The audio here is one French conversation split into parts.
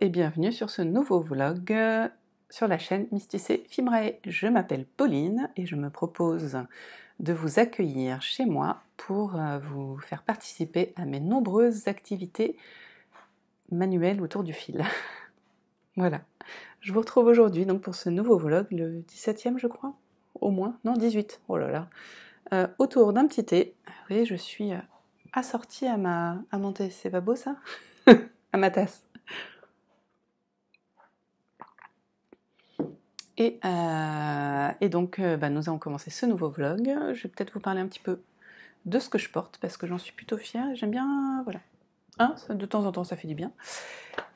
et bienvenue sur ce nouveau vlog sur la chaîne Mysticé Fibrae. Je m'appelle Pauline et je me propose de vous accueillir chez moi pour vous faire participer à mes nombreuses activités manuelles autour du fil. Voilà, je vous retrouve aujourd'hui donc pour ce nouveau vlog, le 17e je crois, au moins, non 18, oh là là, autour d'un petit thé. Vous voyez, je suis assortie à mon thé, c'est pas beau ça? À ma tasse. Et donc, nous allons commencer ce nouveau vlog. Je vais peut-être vous parler un petit peu de ce que je porte, parce que j'en suis plutôt fière, et j'aime bien, voilà. Hein, de temps en temps, ça fait du bien.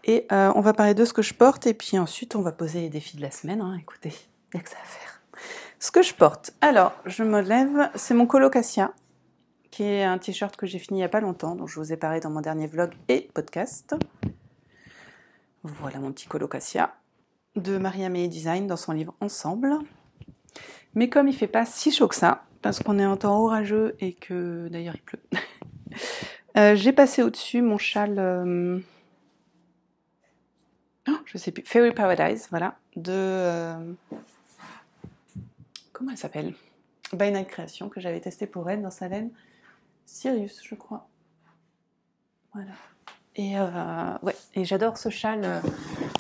Et on va parler de ce que je porte, et puis ensuite, on va poser les défis de la semaine. Hein. Écoutez, il n'y a que ça à faire. Ce que je porte. Alors, je me lève, c'est mon Colocasia, qui est un t-shirt que j'ai fini il n'y a pas longtemps, dont je vous ai parlé dans mon dernier vlog et podcast. Voilà mon petit Colocasia de Marie-Amélie Design dans son livre Ensemble. Mais comme il fait pas si chaud que ça, parce qu'on est en temps orageux et que d'ailleurs il pleut, j'ai passé au-dessus mon châle, je sais plus, Fairy Paradise, voilà, de comment elle s'appelle, By Night Création, que j'avais testé pour elle dans sa laine Sirius, je crois. Voilà. Et ouais, et j'adore ce châle.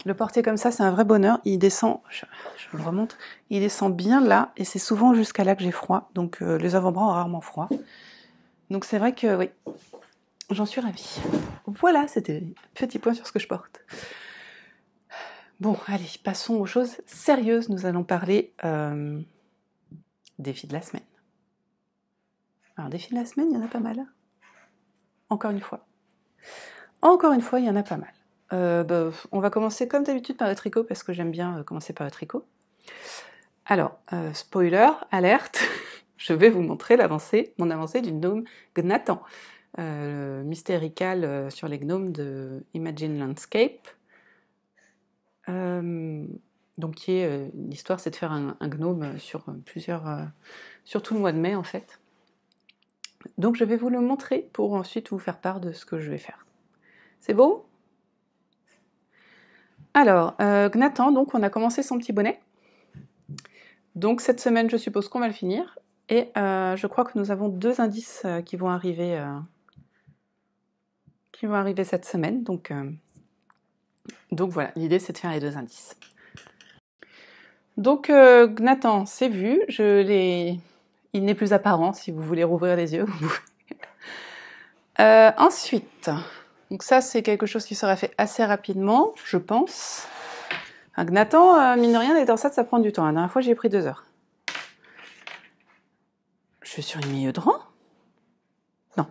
Le porter comme ça, c'est un vrai bonheur. Il descend, je le remonte, il descend bien là, et c'est souvent jusqu'à là que j'ai froid. Donc les avant-bras ont rarement froid. Donc c'est vrai que oui, j'en suis ravie. Voilà, c'était un petit point sur ce que je porte. Bon, allez, passons aux choses sérieuses. Nous allons parler défis de la semaine. Alors, défis de la semaine, il y en a pas mal. Encore une fois. Encore une fois, il y en a pas mal. On va commencer comme d'habitude par le tricot, parce que j'aime bien commencer par le tricot. Alors, spoiler, alerte, je vais vous montrer mon avancée du gnome Gnatan, mystérical sur les gnomes de Imagine Landscape. Donc, l'histoire, c'est de faire un gnome sur sur tout le mois de mai en fait. Donc, je vais vous le montrer pour ensuite vous faire part de ce que je vais faire. C'est beau? Alors, Gnatan, donc on a commencé son petit bonnet. Donc cette semaine, je suppose qu'on va le finir. Et je crois que nous avons 2 indices qui vont arriver cette semaine. Donc voilà, l'idée c'est de faire les 2 indices. Donc Gnatan, c'est vu. Il n'est plus apparent, si vous voulez rouvrir les yeux. Ensuite, donc ça c'est quelque chose qui sera fait assez rapidement, je pense. Un Gnatan, mine de rien, les torsades, ça prend du temps. La dernière fois, j'ai pris 2 heures. Je suis sur une milieu de rang? Non.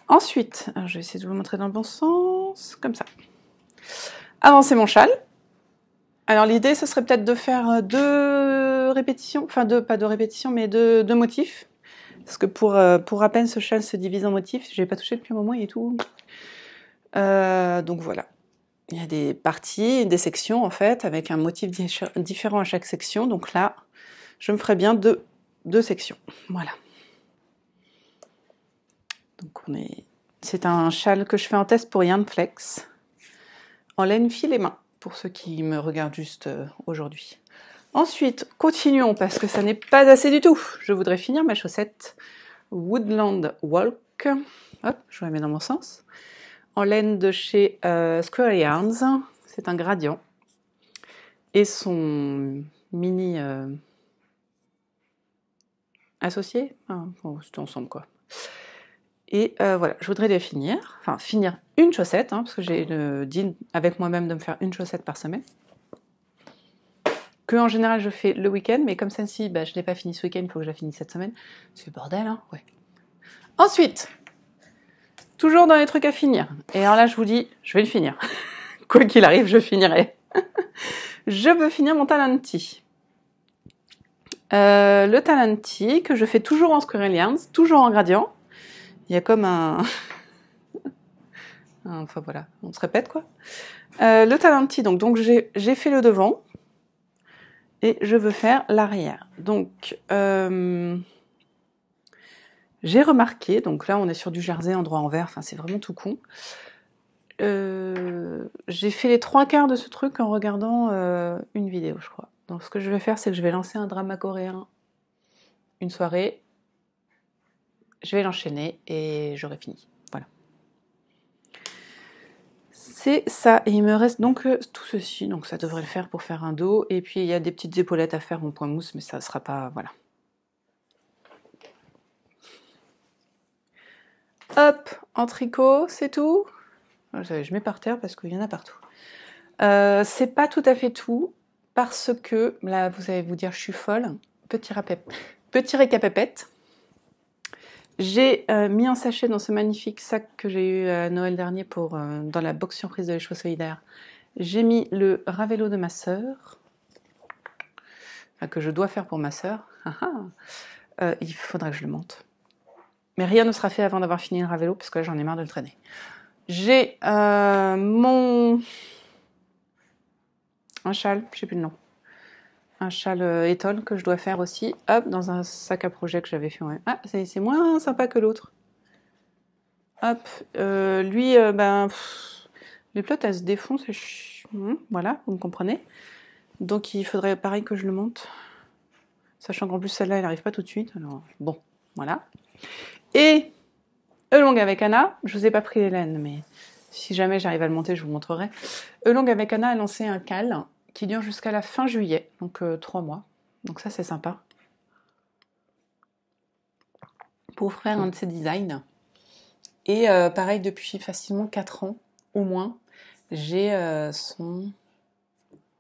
Ensuite, alors je vais essayer de vous montrer dans le bon sens, comme ça. Avancer mon châle. Alors l'idée, ce serait peut-être de faire 2 répétitions, enfin pas 2 répétitions, mais 2 motifs. Parce que pour à peine ce châle se divise en motifs, je l'ai pas touché depuis un moment, il est tout... donc voilà. Il y a des parties, des sections en fait, avec un motif différent à chaque section. Donc là, je me ferai bien 2 sections. Voilà. Donc c'est un châle que je fais en test pour Yarnflex, en laine fil et main, pour ceux qui me regardent juste aujourd'hui. Ensuite, continuons, parce que ça n'est pas assez du tout. Je voudrais finir ma chaussette Woodland Walk. Hop, je la mets dans mon sens. En laine de chez Square Yarns. C'est un gradient. Et son mini associé, bon, c'est ensemble quoi. Et voilà, je voudrais les finir, enfin finir une chaussette, hein, parce que j'ai le deal avec moi-même de me faire une chaussette par semaine. Que en général je fais le week-end, mais comme celle-ci, je ne l'ai pas fini ce week-end, il faut que je la finisse cette semaine. C'est le bordel, hein, ouais. Ensuite, toujours dans les trucs à finir. Et alors là, je vous dis, je vais le finir. Quoi qu'il arrive, je finirai. Je veux finir mon Talenti. Le Talenti, que je fais toujours en Square Yarns, toujours en gradient. Il y a comme un... enfin voilà, on se répète quoi. Le Talenti, donc j'ai fait le devant. Et je veux faire l'arrière. Donc, j'ai remarqué, donc là on est sur du jersey endroit envers, enfin c'est vraiment tout con. j'ai fait les 3/4 de ce truc en regardant une vidéo, je crois. Donc ce que je vais faire, c'est que je vais lancer un drama coréen une soirée, je vais l'enchaîner et j'aurai fini. Voilà. C'est ça. Et il me reste donc tout ceci, donc ça devrait le faire pour faire un dos. Et puis il y a des petites épaulettes à faire en point mousse, mais ça ne sera pas... Voilà. Hop, en tricot, c'est tout. Je mets par terre parce qu'il y en a partout. C'est pas tout à fait tout, parce que, là vous allez vous dire je suis folle, petit récapépète. J'ai mis un sachet dans ce magnifique sac que j'ai eu à Noël dernier pour, dans la box surprise de Les Choix Solidaires. J'ai mis le Ravello de ma sœur, enfin, que je dois faire pour ma sœur. Il faudra que je le monte. Mais rien ne sera fait avant d'avoir fini le Ravello, parce que là j'en ai marre de le traîner. J'ai un châle, je sais plus le nom. Un châle étole que je dois faire aussi, hop, dans un sac à projet que j'avais fait. Ouais. Ah, c'est moins sympa que l'autre. Hop, lui, les plots, elles se défoncent, voilà, vous me comprenez. Donc il faudrait pareil que je le monte. Sachant qu'en plus celle-là, elle n'arrive pas tout de suite, alors bon, voilà. Et Elong avec Anna, je vous ai pas pris les laines, mais si jamais j'arrive à le monter, je vous montrerai. Elong avec Anna a lancé un cal qui dure jusqu'à la fin juillet, donc 3 mois. Donc ça, c'est sympa. Pour faire un de ses designs. Et pareil, depuis facilement 4 ans, au moins, j'ai son...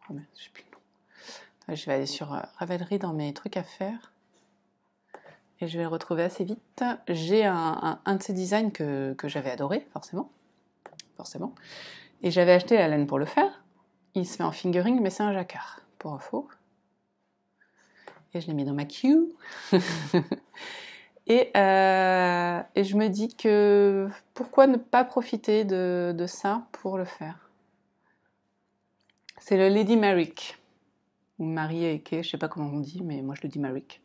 Oh, mais je sais plus le nom. Je vais aller sur Ravelry dans mes trucs à faire. Et je vais le retrouver assez vite. J'ai un de ces designs que j'avais adoré, forcément. Et j'avais acheté la laine pour le faire. Il se fait en fingering, mais c'est un jacquard, pour info. Et je l'ai mis dans ma queue. Et je me dis que pourquoi ne pas profiter de ça pour le faire. C'est le Lady Merrick, ou Marie Eke, je sais pas comment on dit, mais moi je le dis Merrick.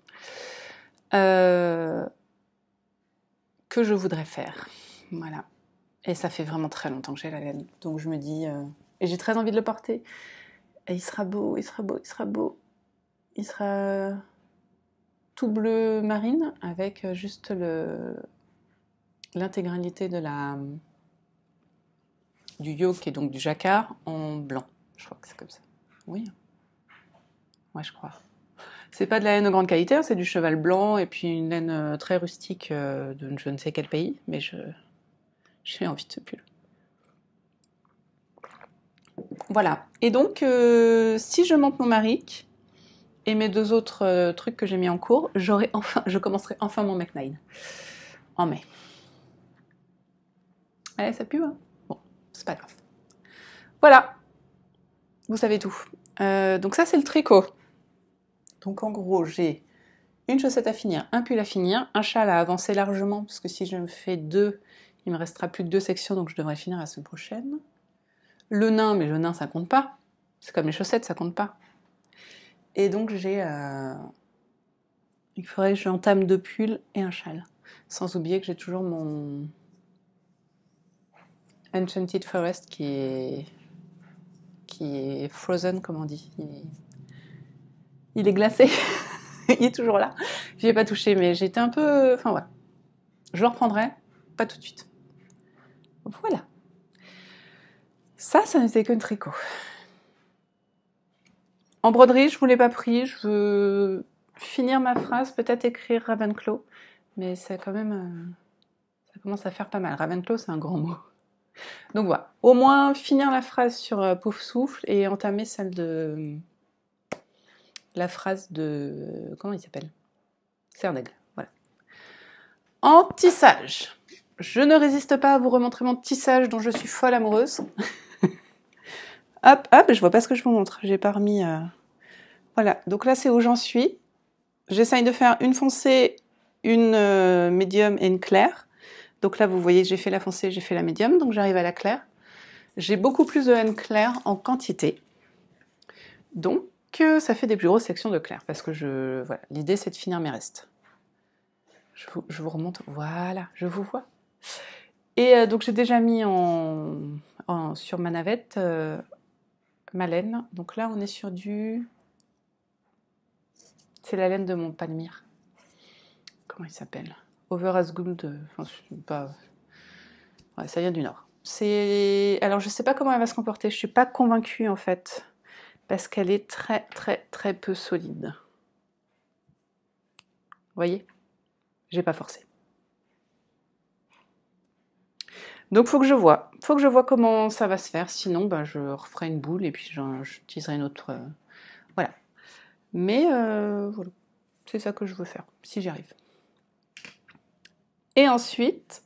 Que je voudrais faire. Voilà. Et ça fait vraiment très longtemps que j'ai la laine. Donc je me dis... Et j'ai très envie de le porter. Et il sera beau, il sera beau, il sera beau. Il sera tout bleu marine avec juste l'intégralité du yoke et donc du jacquard en blanc. Je crois que c'est comme ça. Oui. Ouais, je crois. C'est pas de la laine de grande qualité, hein, c'est du cheval blanc et puis une laine très rustique de je ne sais quel pays, mais j'ai envie de ce pull. Voilà. Et donc, si je monte mon Maric et mes 2 autres trucs que j'ai mis en cours, je commencerai enfin mon Mac9 en mai. Ouais, ça pue, hein. Bon, c'est pas grave. Voilà. Vous savez tout. Donc ça, c'est le tricot. Donc en gros, j'ai une chaussette à finir, un pull à finir, un châle à avancer largement, parce que si je me fais 2, il me restera plus que 2 sections, donc je devrais finir la semaine prochaine. Le nain, mais le nain, ça compte pas. C'est comme les chaussettes, ça compte pas. Et donc j'ai... il faudrait que j'entame 2 pulls et un châle. Sans oublier que j'ai toujours mon Enchanted Forest qui est frozen, comme on dit. Il est glacé. Il est toujours là. J'y ai pas touché, mais j'étais un peu... Enfin, voilà. Je le reprendrai, pas tout de suite. Voilà. Ça n'était qu'un tricot. En broderie, je ne vous l'ai pas pris. Je veux finir ma phrase, peut-être écrire Ravenclaw. Mais c'est quand même... ça commence à faire pas mal. Ravenclaw, c'est un grand mot. Donc voilà. Au moins, finir la phrase sur Pouf Souffle et entamer celle de... la phrase de... Comment il s'appelle? Serre d'aigle. Voilà. En tissage. Je ne résiste pas à vous remontrer mon tissage dont je suis folle amoureuse. Hop, hop, je vois pas ce que je vous montre. J'ai pas remis... Voilà, donc là c'est où j'en suis. J'essaye de faire une foncée, une médium et une claire. Donc là vous voyez que j'ai fait la foncée, j'ai fait la médium, donc j'arrive à la claire. J'ai beaucoup plus de haine claire en quantité. Donc ça fait des plus grosses sections de clair, parce que voilà, l'idée c'est de finir mes restes. Je vous remonte, voilà, je vous vois. Et donc j'ai déjà mis en sur ma navette ma laine. Donc là, on est sur du... C'est la laine de mon Palmyre. Comment il s'appelle? Over Asgold. Enfin, pas... Ouais, ça vient du Nord. Alors, je sais pas comment elle va se comporter. Je suis pas convaincue, en fait. Parce qu'elle est très, très, très peu solide. Vous voyez? J'ai pas forcé. Donc, faut que je vois. Faut que je vois comment ça va se faire. Sinon, ben, je referai une boule et puis j'utiliserai une autre... Voilà. Mais, voilà. C'est ça que je veux faire, si j'y arrive. Et ensuite,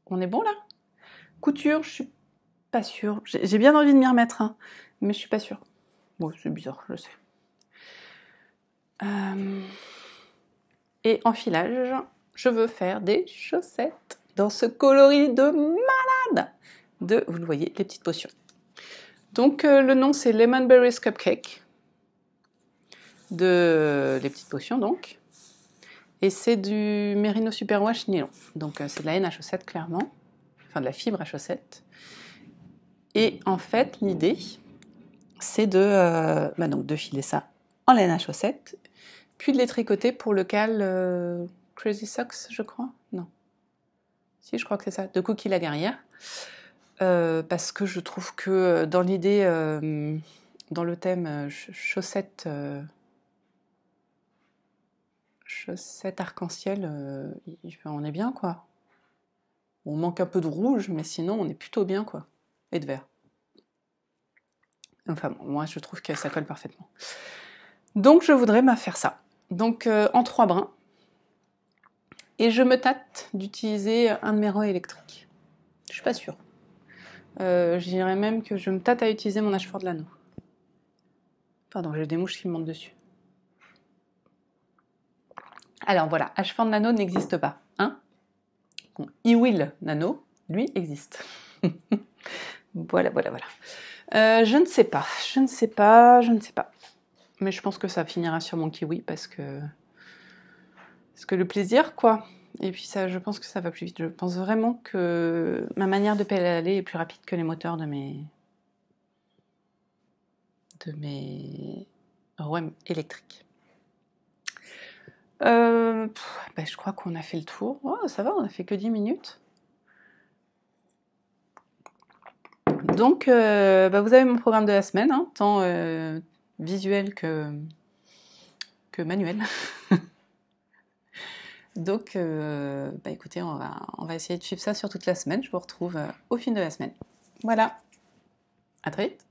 on est bon là? Couture, je suis pas sûre. J'ai bien envie de m'y remettre, hein, mais je suis pas sûre. Bon, c'est bizarre, je sais. Et enfilage, je veux faire des chaussettes dans ce coloris de malade vous le voyez, les petites potions. Donc le nom c'est Lemon Berries Cupcake les petites potions donc. Et c'est du Merino Superwash nylon. Donc c'est de la laine à chaussettes clairement, enfin de la fibre à chaussettes. Et en fait l'idée c'est donc de filer ça en laine à chaussettes, puis de les tricoter pour le cal Crazy Socks, je crois. Non. Si, je crois que c'est ça, de Cookie la guerrière. Parce que je trouve que dans l'idée, dans le thème chaussettes arc-en-ciel, on est bien, quoi. On manque un peu de rouge, mais sinon, on est plutôt bien, quoi. Et de vert. Enfin, bon, moi, je trouve que ça colle parfaitement. Donc, je voudrais faire ça. Donc, en 3 brins. Et je me tâte d'utiliser un de mes rois électriques. Je suis pas sûre. Je dirais même que je me tâte à utiliser mon acheveur de l'anneau. Pardon, j'ai des mouches qui me montent dessus. Alors voilà, acheveur de l'anneau n'existe pas. Hein? Bon, E-Will Nano, lui, existe. Voilà. Je ne sais pas. Mais je pense que ça finira sur mon kiwi parce que le plaisir, quoi. Et puis ça, je pense que ça va plus vite. Je pense vraiment que ma manière de pédaler est plus rapide que les moteurs de mes roues électriques. Je crois qu'on a fait le tour. Oh, ça va, on a fait que 10 minutes. Donc, vous avez mon programme de la semaine, hein, tant visuel que manuel. Donc, écoutez, on va essayer de suivre ça sur toute la semaine. Je vous retrouve au fil de la semaine. Voilà. À très vite.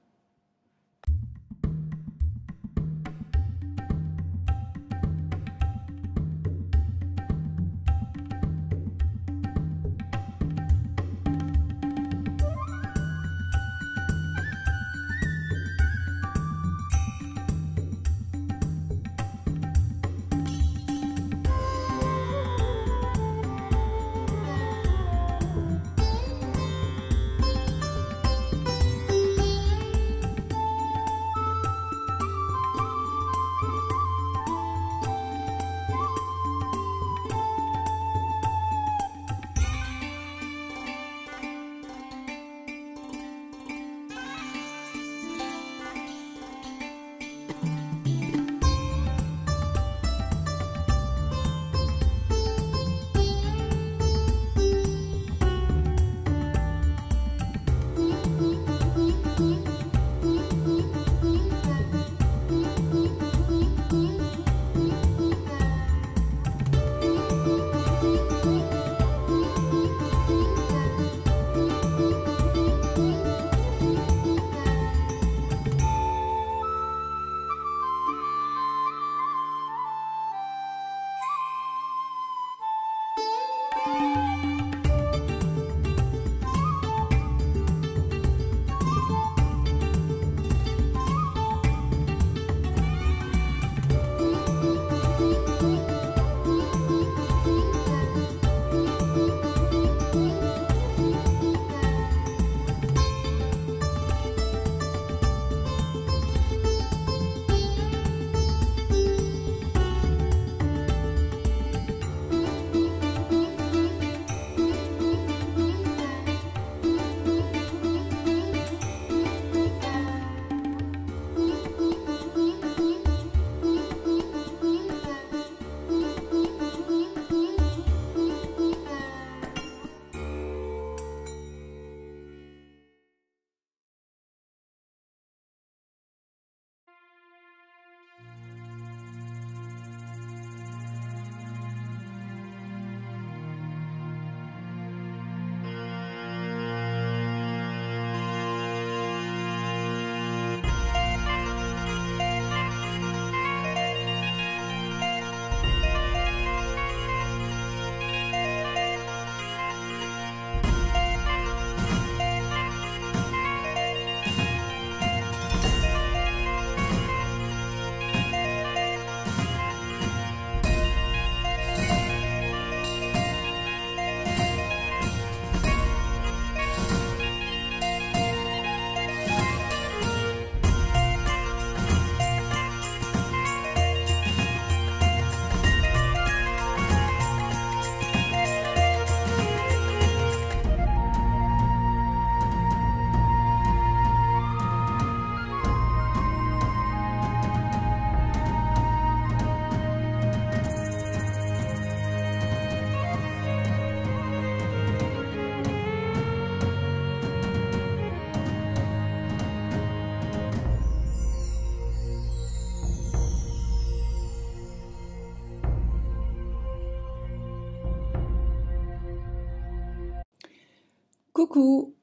Coucou!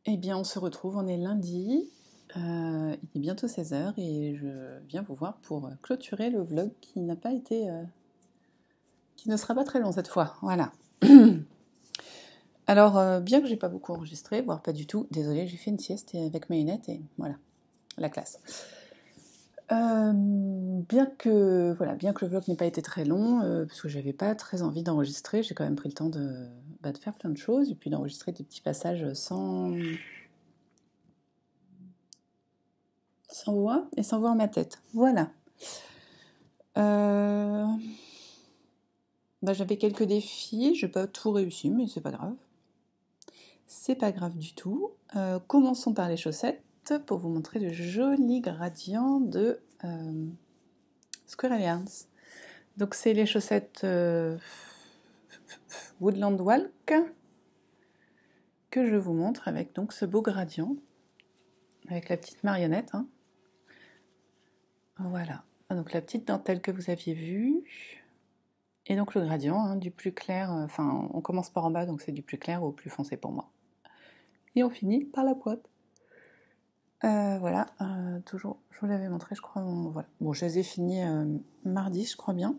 Eh bien, on se retrouve, on est lundi, il est bientôt 16h et je viens vous voir pour clôturer le vlog qui n'a pas été... qui ne sera pas très long cette fois, voilà. Alors, bien que j'ai pas beaucoup enregistré, voire pas du tout, désolée, j'ai fait une sieste avec Mayonette et voilà, la classe. Bien que le vlog n'ait pas été très long, parce que j'avais pas très envie d'enregistrer, j'ai quand même pris le temps de faire plein de choses, et puis d'enregistrer des petits passages sans voix et sans voir ma tête. Voilà. J'avais quelques défis, j'ai pas tout réussi, mais c'est pas grave. C'est pas grave du tout. Commençons par les chaussettes pour vous montrer le joli gradient de Square Alliance. Donc c'est les chaussettes Woodland Walk que je vous montre avec donc ce beau gradient, avec la petite marionnette. Hein. Voilà. Donc la petite dentelle que vous aviez vue. Et donc le gradient, hein, du plus clair, enfin on commence par en bas, donc c'est du plus clair au plus foncé pour moi. Et on finit par la pointe. Voilà, toujours, je vous l'avais montré, je crois. Voilà. Bon, je les ai finis mardi, je crois bien.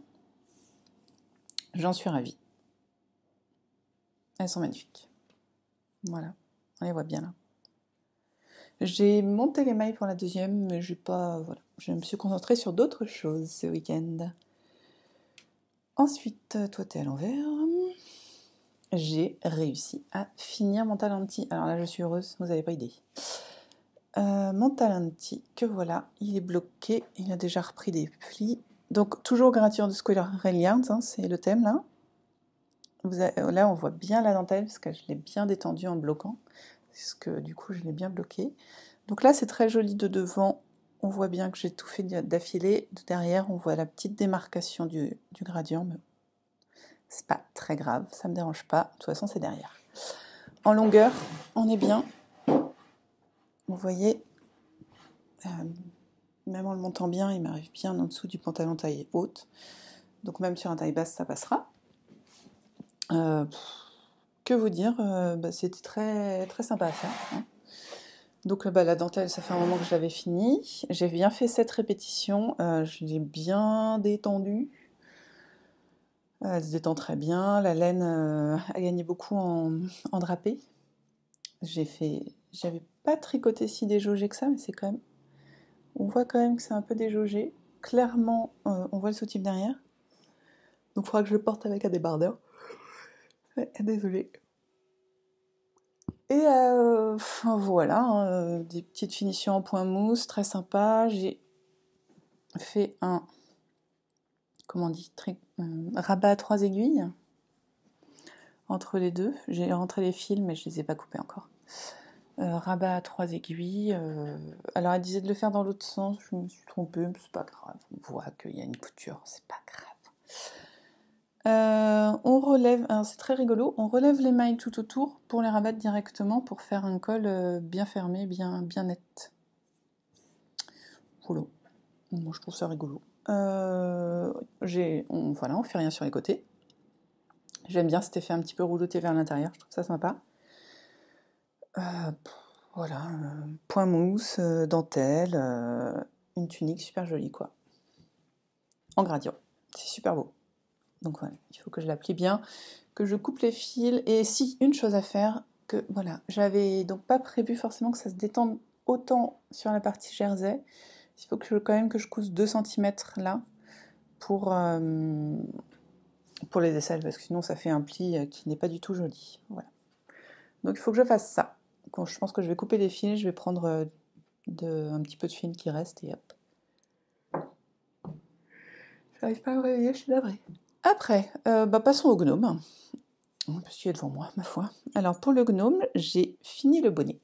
J'en suis ravie. Elles sont magnifiques. Voilà, on les voit bien là. J'ai monté les mailles pour la deuxième, mais j'ai pas. Voilà, je me suis concentrée sur d'autres choses ce week-end. Ensuite, toi t'es à l'envers. J'ai réussi à finir mon Talenti. Alors là, je suis heureuse, vous n'avez pas idée. Mon Talenti, que voilà, il est bloqué, il a déjà repris des plis. Donc, toujours gradient de Square Alliance, hein, c'est le thème là. Là, on voit bien la dentelle, parce que je l'ai bien détendue en bloquant, parce que du coup, je l'ai bien bloqué. Donc là, c'est très joli de devant, on voit bien que j'ai tout fait d'affilée. De derrière, on voit la petite démarcation du gradient, mais c'est pas très grave, ça me dérange pas, de toute façon, c'est derrière. En longueur, on est bien. Vous voyez, même en le montant bien, il m'arrive bien en dessous du pantalon taille haute. Donc même sur un taille basse, ça passera. Que vous dire, c'était très, très sympa à faire. Hein. Donc la dentelle, ça fait un moment que je l'avais fini. J'ai bien fait 7 répétitions, je l'ai bien détendue. Elle se détend très bien, la laine a gagné beaucoup en drapé. J'avais pas tricoté si déjaugé que ça, mais c'est quand même... On voit quand même que c'est un peu déjaugé. Clairement, on voit le sous-type derrière. Donc il faudra que je le porte avec un débardeur. Ouais, désolée. Et voilà, hein, des petites finitions en point mousse, très sympa. J'ai fait un, comment on dit, rabat à 3 aiguilles entre les deux. J'ai rentré les fils, mais je les ai pas coupés encore. Rabat à 3 aiguilles. Alors elle disait de le faire dans l'autre sens, je me suis trompée, mais c'est pas grave. On voit qu'il y a une couture, c'est pas grave. On relève, c'est très rigolo, on relève les mailles tout autour pour les rabattre directement pour faire un col bien fermé, bien net. Voilà. Moi je trouve ça rigolo. Voilà, on fait rien sur les côtés. J'aime bien cet effet un petit peu rouloté vers l'intérieur, je trouve ça sympa. Voilà, point mousse, dentelle, une tunique super jolie quoi. En gradient, c'est super beau. Donc voilà, il faut que je l'applique bien, que je coupe les fils. Et si, une chose à faire, que voilà, j'avais donc pas prévu forcément que ça se détende autant sur la partie jersey. Il faut quand même que je couse 2 cm là pour les aisselles, parce que sinon ça fait un pli qui n'est pas du tout joli. Voilà. Donc il faut que je fasse ça. Quand je pense que je vais couper les fils, je vais prendre un petit peu de fil qui reste et hop. J'arrive pas à me réveiller, je suis navrée. Après, passons au gnome. Parce qu'il est devant moi, ma foi. Alors pour le gnome, j'ai fini le bonnet.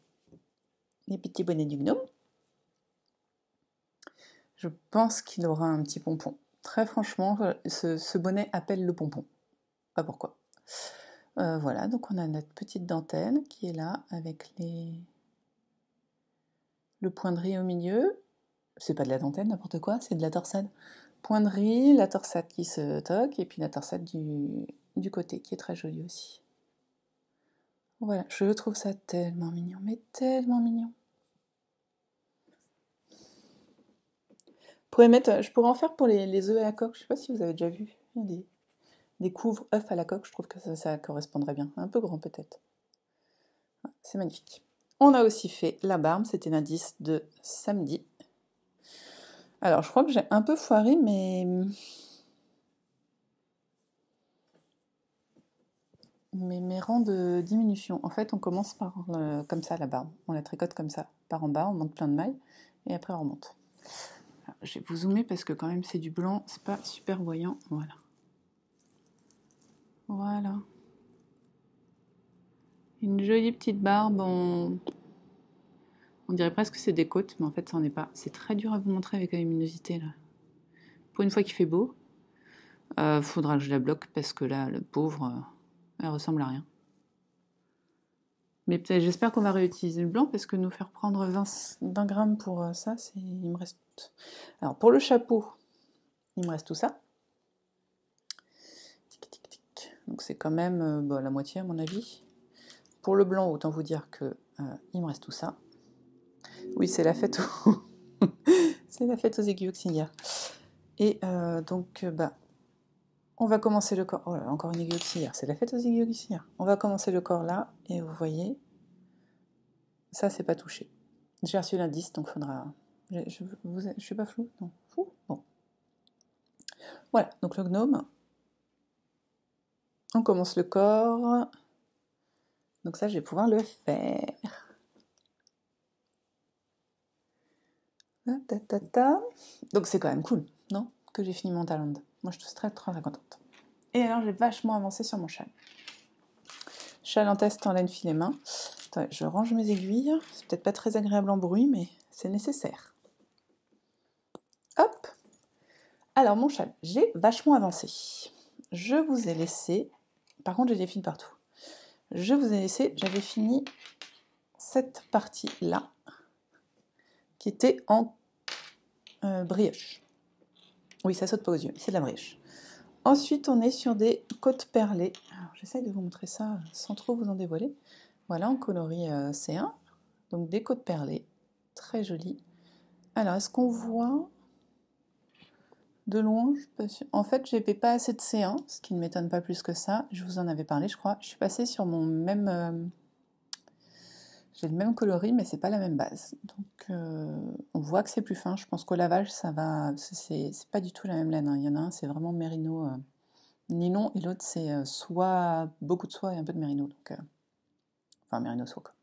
Les petits bonnets du gnome. Je pense qu'il aura un petit pompon. Très franchement, ce bonnet appelle le pompon. Pas pourquoi. Voilà, donc on a notre petite dentelle qui est là avec le point de riz au milieu. C'est pas de la dentelle, n'importe quoi, c'est de la torsade. Point de riz, la torsade qui se toque, et puis la torsade du côté qui est très jolie aussi. Voilà, je trouve ça tellement mignon, mais tellement mignon. Je pourrais en faire pour les œufs à la coque, je sais pas si vous avez déjà vu. Il y a des couvre-œufs à la coque, je trouve que ça correspondrait bien. Un peu grand peut-être. C'est magnifique. On a aussi fait la barbe, c'était l'indice de samedi. Alors, je crois que j'ai un peu foiré mes rangs de diminution. En fait, on commence par comme ça la barbe. On la tricote comme ça, par en bas, on monte plein de mailles, et après on remonte. Alors, je vais vous zoomer parce que quand même c'est du blanc, c'est pas super voyant. Voilà. Voilà. Une jolie petite barbe, on dirait presque que c'est des côtes, mais en fait ça n'en est pas. C'est très dur à vous montrer avec la luminosité là. Pour une fois qu'il fait beau, faudra que je la bloque parce que là, le pauvre, elle ressemble à rien. Mais peut-être, j'espère qu'on va réutiliser le blanc parce que nous faire prendre 20 grammes pour ça, il me reste. Alors pour le chapeau, il me reste tout ça. Tic, tic, tic. Donc c'est quand même la moitié à mon avis. Pour le blanc, autant vous dire que il me reste tout ça. Oui, c'est la fête c'est la fête aux aiguilles auxiliaires. Et donc, on va commencer le corps. Oh là, encore une aiguille auxiliaire. C'est la fête aux aiguilles auxiliaires. On va commencer le corps là, et vous voyez, ça, c'est pas touché. J'ai reçu l'indice, donc faudra. Je suis pas flou? Non. Fou? Bon. Voilà, donc le gnome. On commence le corps. Donc ça, je vais pouvoir le faire. Ta, ta, ta. Donc c'est quand même cool, non? Que j'ai fini mon talent. Moi, je suis très contente. Et alors, j'ai vachement avancé sur mon châle. Châle en test en laine filet main. Attends, je range mes aiguilles. C'est peut-être pas très agréable en bruit, mais c'est nécessaire. Hop! Alors, mon châle, j'ai vachement avancé. Je vous ai laissé... Par contre, j'ai des fils partout. Je vous ai laissé... J'avais fini cette partie-là, qui était en brioche. Oui, ça saute pas aux yeux, c'est de la brioche. Ensuite, on est sur des côtes perlées. Alors, j'essaye de vous montrer ça sans trop vous en dévoiler. Voilà, en coloris C1. Donc, des côtes perlées. Très jolies. Alors, est-ce qu'on voit de loin? En fait, je n'avais pas assez de C1, ce qui ne m'étonne pas plus que ça. Je vous en avais parlé, je crois. Je suis passée sur mon même... j'ai le même coloris, mais c'est pas la même base. Donc, on voit que c'est plus fin. Je pense qu'au lavage, ça va... C'est pas du tout la même laine. Hein. Il y en a un, c'est vraiment mérino... nylon, et l'autre, c'est soit beaucoup de soie et un peu de mérino. Donc, enfin, mérino soie, quoi.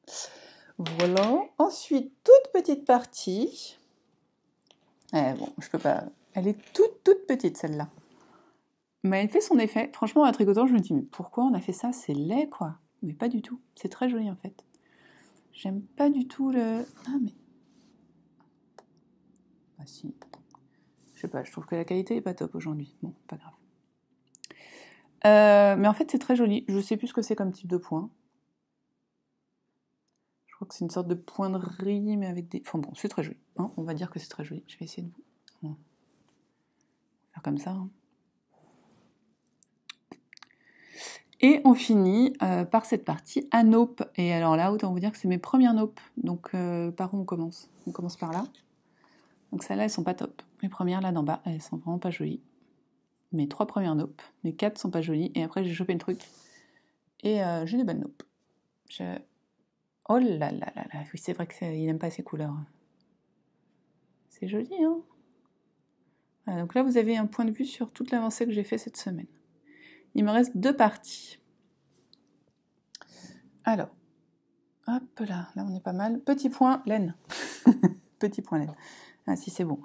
Voilà. Ensuite, toute petite partie. Bon, je peux pas... Elle est toute petite, celle-là. Mais elle fait son effet. Franchement, en tricotant, je me dis, mais pourquoi on a fait ça? C'est laid, quoi. Mais pas du tout. C'est très joli, en fait. J'aime pas du tout le... Ah, mais... Ah, si. Je sais pas, je trouve que la qualité est pas top aujourd'hui. Bon, pas grave. Mais en fait, c'est très joli. Je sais plus ce que c'est comme type de point. Je crois que c'est une sorte de pointerie, mais avec des... Enfin bon, c'est très joli. Hein, on va dire que c'est très joli. Je vais essayer de vous... faire comme ça. Hein. Et on finit par cette partie à naupes. Et alors là, autant vous dire que c'est mes premières naupes. Donc par où on commence? On commence par là. Donc celles-là, elles sont pas top. Les premières là d'en bas, elles sont vraiment pas jolies. Mes 3 premières naupes. Les 4 sont pas jolies. Et après, j'ai chopé le truc. Et j'ai des bonnes naupes. Oh là là là là. Oui, c'est vrai qu'il n'aime pas ces couleurs. C'est joli, hein? Voilà, donc là, vous avez un point de vue sur toute l'avancée que j'ai fait cette semaine. Il me reste 2 parties. Alors, hop là, là on est pas mal. Petit point, laine. Petit point, laine. Ah si, c'est bon.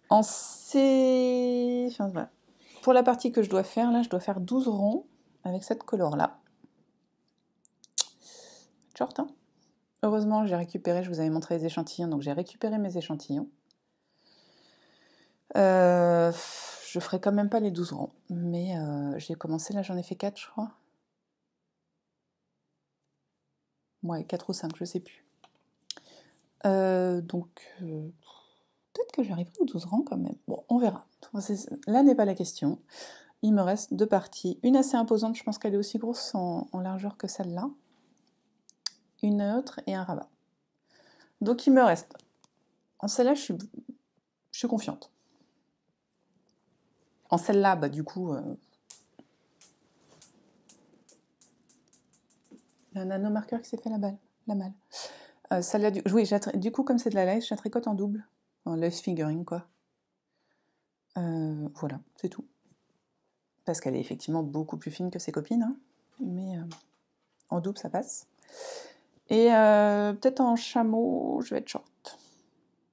En C... Enfin, voilà. Pour la partie que je dois faire, là, je dois faire 12 ronds avec cette couleur-là. Short, hein. Heureusement, j'ai récupéré, je vous avais montré les échantillons, donc j'ai récupéré mes échantillons. Je ferai quand même pas les 12 ronds, mais j'ai commencé, là j'en ai fait 4, je crois. Ouais, 4 ou 5, je sais plus. Donc, peut-être que j'arriverai aux 12 rangs quand même. Bon, on verra. Là n'est pas la question. Il me reste 2 parties. Une assez imposante, je pense qu'elle est aussi grosse en largeur que celle-là. une neutre et un rabat. Donc il me reste, en celle-là je suis confiante. En celle-là, bah du coup, il y a un nanomarqueur qui s'est fait la malle. Celle-là, oui, du coup, comme c'est de la lace, je la tricote en double, en lace fingering, quoi. Voilà, c'est tout. Parce qu'elle est effectivement beaucoup plus fine que ses copines, hein, mais en double, ça passe. Et peut-être en chameau, je vais être short.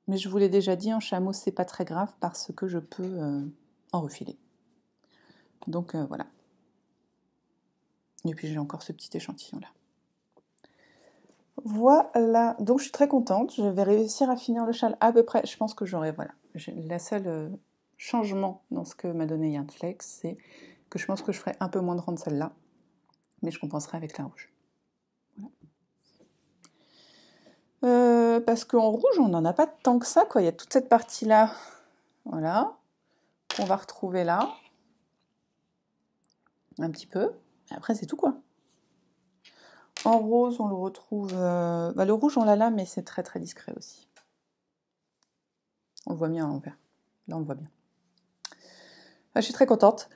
Mais je vous l'ai déjà dit, en chameau, c'est pas très grave parce que je peux en refiler. Donc voilà. Et puis j'ai encore ce petit échantillon-là. Voilà, donc je suis très contente. Je vais réussir à finir le châle à peu près. Je pense que j'aurai, voilà. La seule changement dans ce que m'a donné Yarnflex, c'est que je pense que je ferai un peu moins de rang de celle-là, mais je compenserai avec la rouge. Voilà. Parce qu'en rouge, on n'en a pas tant que ça, quoi. Il y a toute cette partie-là, voilà, qu'on va retrouver là, un petit peu. Et après, c'est tout, quoi. En rose, on le retrouve... le rouge, on l'a là, mais c'est très très discret aussi. On le voit bien en vert. Là, on le voit bien. Je suis très contente.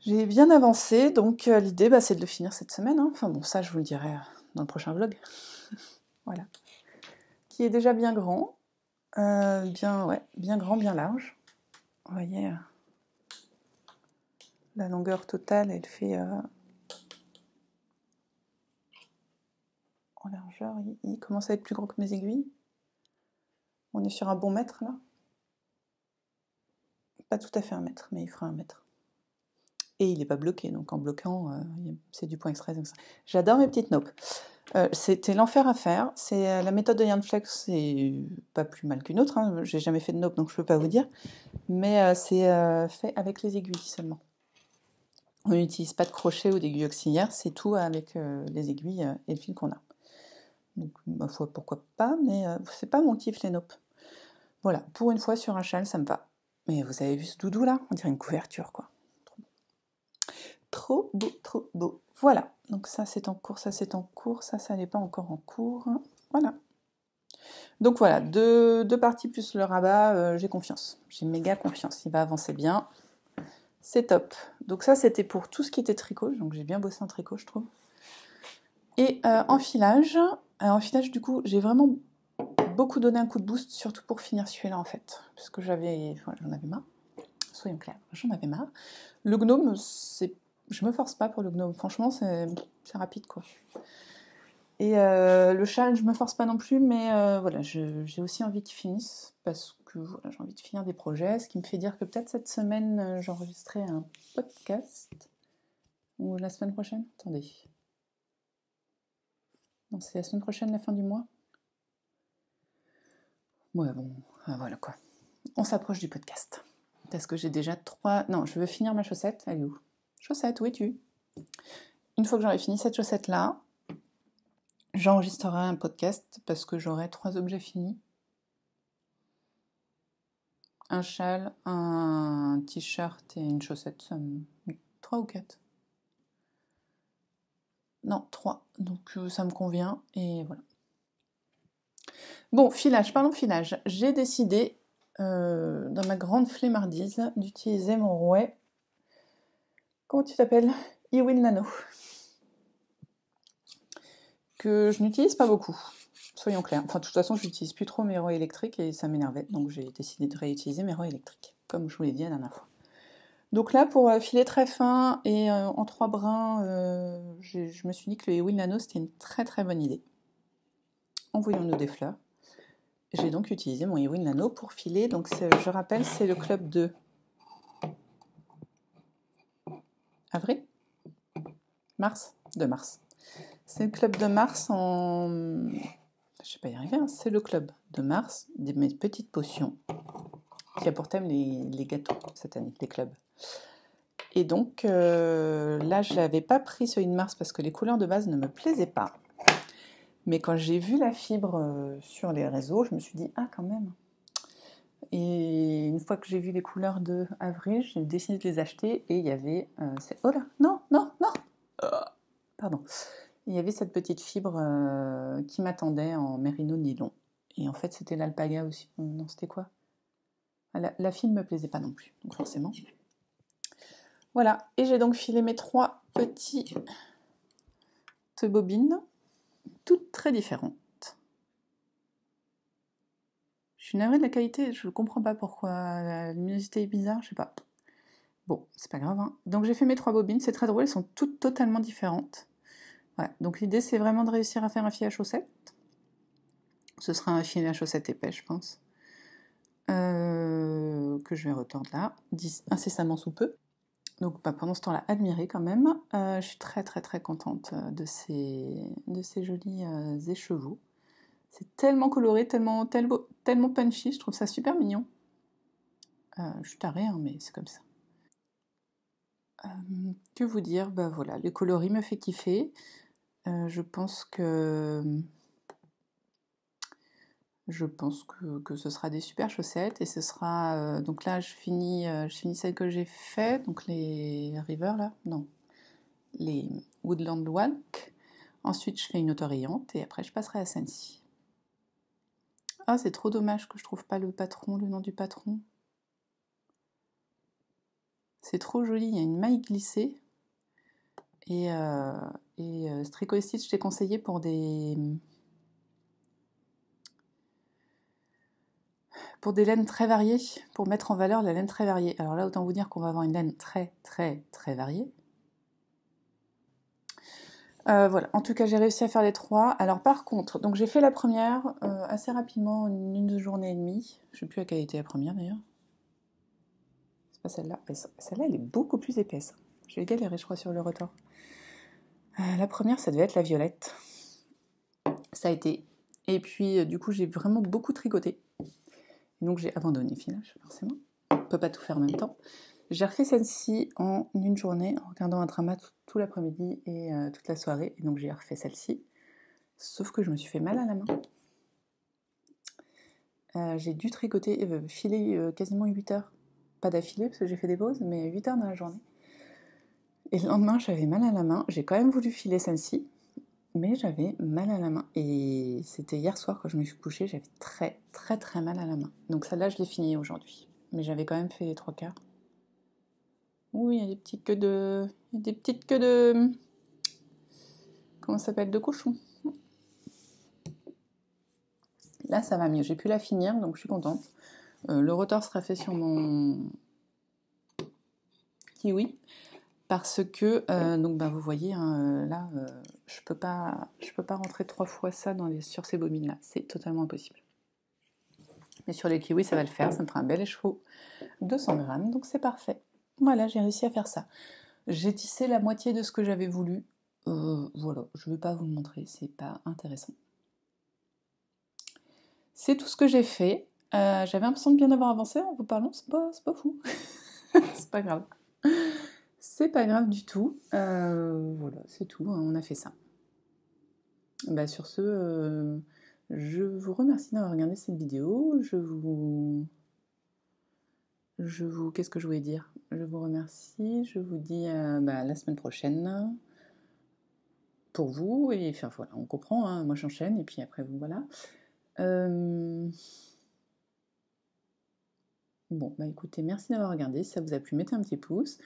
J'ai bien avancé, donc l'idée, c'est de le finir cette semaine. Hein. Enfin bon, ça, je vous le dirai dans le prochain vlog. Voilà. Qui est déjà bien grand. Bien grand, bien large. Vous voyez, la longueur totale, elle fait... en largeur, il commence à être plus grand que mes aiguilles. On est sur un bon mètre, là. Pas tout à fait un mètre, mais il fera un mètre. Et il n'est pas bloqué, donc en bloquant, c'est du point extrait. J'adore mes petites naupes. C'était l'enfer à faire. C'est la méthode de Yarnflex, c'est pas plus mal qu'une autre. Hein. J'ai jamais fait de naupes, donc je peux pas vous dire. Mais c'est fait avec les aiguilles seulement. On n'utilise pas de crochet ou d'aiguille auxiliaire, c'est tout avec les aiguilles et le fil qu'on a. Donc, ma foi, pourquoi pas, mais c'est pas mon kiff les naupes. Voilà, pour une fois sur un châle, ça me va. Mais vous avez vu ce doudou là? On dirait une couverture, quoi. Trop beau, trop beau. Voilà, donc ça c'est en cours, ça c'est en cours, ça n'est pas encore en cours. Voilà. Donc voilà, deux parties plus le rabat, j'ai confiance. J'ai méga confiance, il va avancer bien. C'est top. Donc ça c'était pour tout ce qui était tricot, donc j'ai bien bossé en tricot je trouve. Et enfilage, du coup j'ai vraiment beaucoup donné un coup de boost, surtout pour finir celui-là en fait. Parce que j'en avais marre. Soyons clairs, j'en avais marre. Le gnome, je me force pas pour le gnome, franchement c'est rapide quoi. Et le châle, je me force pas non plus, mais voilà, j'ai aussi envie qu'il finisse, parce que voilà, j'ai envie de finir des projets, ce qui me fait dire que peut-être cette semaine, j'enregistrerai un podcast, ou la semaine prochaine, attendez. Non, c'est la semaine prochaine, la fin du mois. Ouais, bon, voilà quoi. On s'approche du podcast. Parce que j'ai déjà 3... Non, je veux finir ma chaussette. Elle est où? Chaussette, où es-tu? Une fois que j'aurai fini cette chaussette-là, j'enregistrerai un podcast parce que j'aurai 3 objets finis. Un châle, un t-shirt et une chaussette. 3 ou 4? Non, 3. Donc ça me convient et voilà. Bon, filage, parlons filage. J'ai décidé, dans ma grande flemmardise, d'utiliser mon rouet. Comment tu t'appelles? Ewin Nano. Que je n'utilise pas beaucoup, soyons clairs. Enfin, de toute façon, je n'utilise plus trop mes rouets électriques et ça m'énervait. Donc j'ai décidé de réutiliser mes rouets électriques, comme je vous l'ai dit la dernière fois. Donc là, pour filer très fin et en 3 brins, je me suis dit que le Ewin Nano, c'était une très très bonne idée. Envoyons-nous des fleurs. J'ai donc utilisé mon Ewin Nano pour filer. Donc je rappelle, c'est le club de avril, mars, de mars. C'est le club de mars en... Je vais pas y arriver, hein. C'est le club de mars, mes petites potions, qui a pour thème les gâteaux cette année, les clubs. Et donc là, je n'avais pas pris celui de mars parce que les couleurs de base ne me plaisaient pas. Mais quand j'ai vu la fibre sur les réseaux, je me suis dit, ah quand même. Et une fois que j'ai vu les couleurs de avril, j'ai décidé de les acheter et il y avait... oh là, non, non, non Pardon. il y avait cette petite fibre qui m'attendait en mérino nylon. Et en fait, c'était l'alpaga aussi. Non, c'était quoi? La fille ne me plaisait pas non plus, donc forcément. Voilà, et j'ai donc filé mes 3 petites bobines, toutes très différentes. Je suis navrée de la qualité, je ne comprends pas pourquoi la luminosité est bizarre, je sais pas. Bon, c'est pas grave. Hein. Donc j'ai fait mes 3 bobines, c'est très drôle, elles sont toutes totalement différentes. Voilà. Donc l'idée c'est vraiment de réussir à faire un fil à chaussette. Ce sera un fil à chaussette épais, je pense. Que je vais retordre là, incessamment sous peu. Donc pendant ce temps-là, admirez quand même. Je suis très très très contente de ces jolis écheveaux. C'est tellement coloré, tellement punchy, je trouve ça super mignon. Je suis tarée, hein, mais c'est comme ça. Que vous dire? Bah voilà, le coloris me fait kiffer. Je pense que ce sera des super chaussettes et ce sera donc là je finis celle que j'ai fait, donc les River là, non, les Woodland Walk. Ensuite je fais une autorayante et après je passerai à Sensi. Ah, c'est trop dommage que je trouve pas le nom du patron. C'est trop joli, il y a une maille glissée et Strico Stitch je t'ai conseillé pour des laines très variées, pour mettre en valeur la laine très variée. Alors là, autant vous dire qu'on va avoir une laine très très très variée. Voilà, en tout cas j'ai réussi à faire les 3. Alors par contre, donc j'ai fait la première assez rapidement, une journée et demie. Je ne sais plus à quelle était la première d'ailleurs. C'est pas celle-là. Celle-là elle est beaucoup plus épaisse. Je vais galérer je crois sur le retort. La première ça devait être la violette. Ça a été. Et puis du coup j'ai vraiment beaucoup tricoté. Et donc j'ai abandonné le filage forcément. On ne peut pas tout faire en même temps. J'ai refait celle-ci en une journée en regardant un drama tout l'après-midi et toute la soirée. Et donc j'ai refait celle-ci. Sauf que je me suis fait mal à la main. J'ai dû tricoter, filer quasiment 8 heures. Pas d'affilée parce que j'ai fait des pauses, mais 8 heures dans la journée. Et le lendemain, j'avais mal à la main. J'ai quand même voulu filer celle-ci, mais j'avais mal à la main. Et c'était hier soir quand je me suis couchée, j'avais très très très mal à la main. Donc celle-là, je l'ai finie aujourd'hui. Mais j'avais quand même fait les 3 quarts. Oui, il y a des petites queues de... Comment ça s'appelle? De cochon. Là, ça va mieux. J'ai pu la finir, donc je suis contente. Le retort sera fait sur mon kiwi. Parce que, donc vous voyez, hein, là, je peux pas rentrer 3 fois ça sur ces bobines-là. C'est totalement impossible. Mais sur les kiwis, ça va le faire. Ça me fera un bel écheveau. 200 grammes, donc c'est parfait. Voilà, j'ai réussi à faire ça. J'ai tissé la moitié de ce que j'avais voulu. Voilà, je ne vais pas vous le montrer, c'est pas intéressant. C'est tout ce que j'ai fait. J'avais l'impression de bien avoir avancé en vous parlant, c'est pas fou. C'est pas grave. C'est pas grave du tout. Voilà, c'est tout, hein, on a fait ça. Sur ce, je vous remercie d'avoir regardé cette vidéo. Qu'est-ce que je voulais dire? Je vous remercie, je vous dis la semaine prochaine pour vous, et enfin voilà, on comprend, hein, moi j'enchaîne, et puis après vous, voilà. Bon, écoutez, merci d'avoir regardé, si ça vous a plu, mettez un petit pouce.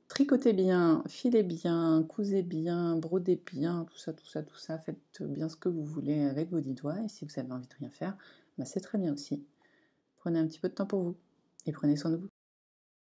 Tricotez bien, filez bien, cousez bien, brodez bien, tout ça, faites bien ce que vous voulez avec vos 10 doigts, et si vous avez envie de rien faire, c'est très bien aussi. Prenez un petit peu de temps pour vous, et prenez soin de vous.